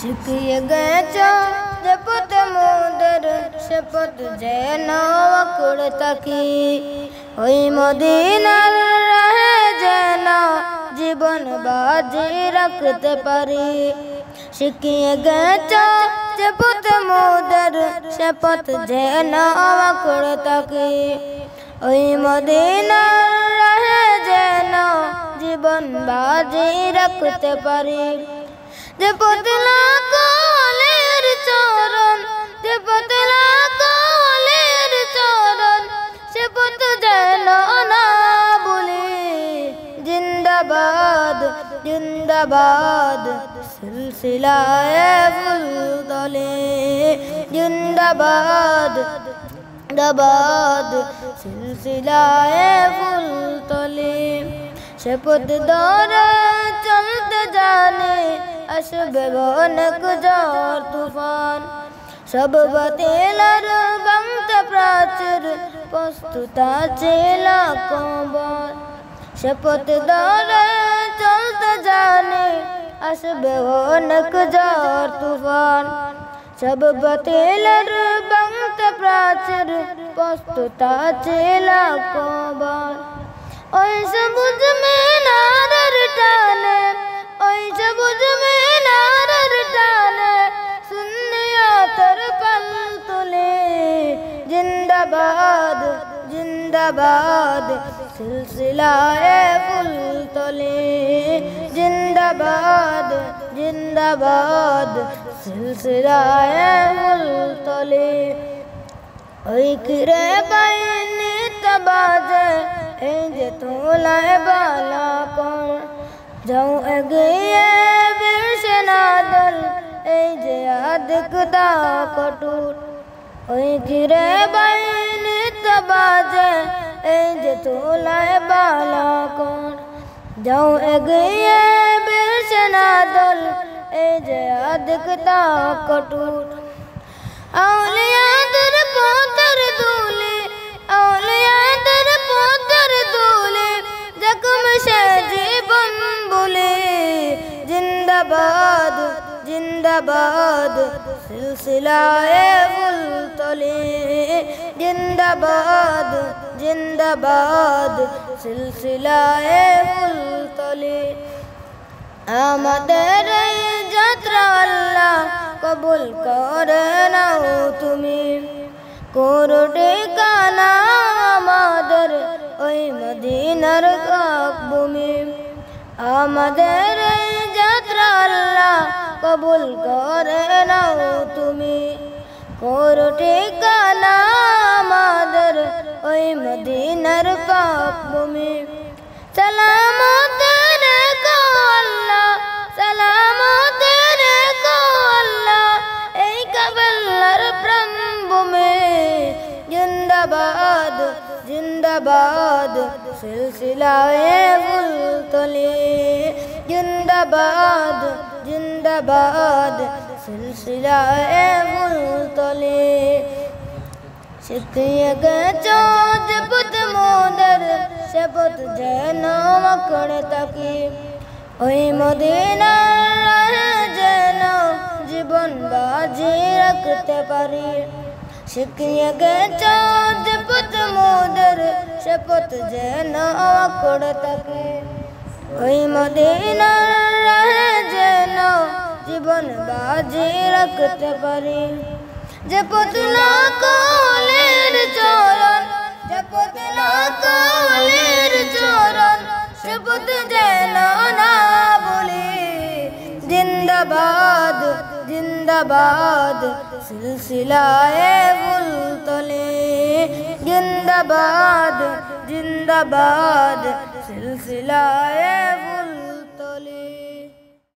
শিখিয়ে গেছ যে পথ মোদের সে পথ যেন করে থাকি, ওই মদিনার রাহে যেন জীবন বাজি রাখতে পারি। শিখিয়ে গেছ যে পথ মোদের সে পথ যেন করে থাকি, ওই মদিনার রাহে যেন জীবন বাজি রাখতে পারি। যে পতলা কলের চরণ, যে পতলা কলের চরণ, সে পথ যেন না ভুলি। জিন্দাবাদ জিন্দাবাদ সিলসিলায়ে ফুলতলি, জিন্দাবাদ জিন্দাবাদ সিলসিলায়ে ফুলতলি। সে পথ ধরে চলতে জানে আসবে অনেক ঝড় তুফান, সব বাতিলের ভাঙতে প্রাচীর প্রস্তুত আছে লাখো বার। সে পথ ধরে চলতে জানে আসবে অনেক ঝড় তুফান, সব বাতিলের ভাঙতে প্রাচীর প্রস্তুত আছে লাখো বার। ওই সবুজ মিনারের টানে, ওই সবুজ মিনারের টানে সুন্নিয়তের পাল তুলে। জিন্দাবাদ জিন্দাবাদ সিলসিলায়ে ফুলতলি, জিন্দাবাদ জিন্দাবাদ সিলসিলায়ে ফুলতলি। ওই কিরে বাইনি তবাজে এই যে তোলায় বালা কর, যাও এগিয়ে বীর সেনাদল এই যে আদিকদা কটুর। ওই কিরে বাইনি তবাজে এই যে তোলায় বালা কর, যাও এগিয়ে বীর সেনাদল এই যে আদিকদা কটুর। আউলিয়াদের পথের ধুলি, আউলিয়াদের পথের ধুলি, জখম সে জীবন বলে। জিন্দাবাদ জিন্দাবাদ সিলসিলায়ে ফুলতলি, জিন্দাবাদ জিন্দাবাদ সিলসিলায়ে ফুলতলি। আমাদের এই যাত্রা আল্লাহ কবুল করে নাও তুমি, করো ঠিকানা আমাদের ওই মদিনার ভূমি। আমাদের এই যাত্রা আল্লাহ কবুল করে নাও তুমি, করো ঠিকানা আমাদের ওই মদিনার ভূমি। সালামত রেখো আল্লাহ, সালামত রেখো আল্লাহ এই কাফেলার প্রাণভূমি। জিন্দাবাদ জিন্দাবাদ সিলসিলায়ে ফুলতলি, জিন্দাবাদ জিন্দাবাদ সিলসিলায়ে ফুলতলি। শিখিয়ে গেছ যে পথ মোদের সে পথ যেন করে থাকি, ওই মদিনার রাহে যেন জীবন বাজি রাখতে পারি। শিখিয়ে গেছ যে পথ মোদের সে পথ যেন করে থাকি, ওই মদিনার রাহে যেন জীবন বাজি রাখতে পারি। যে পতলা কলের চরণ, যে পতলা কলের চরণ, সে পথ যেন না ভুলি। জিন্দাবাদ জিন্দাবাদ সিলসিলায়ে ফুলতলি, জিন্দাবাদ জিন্দাবাদ সিলসিলায়ে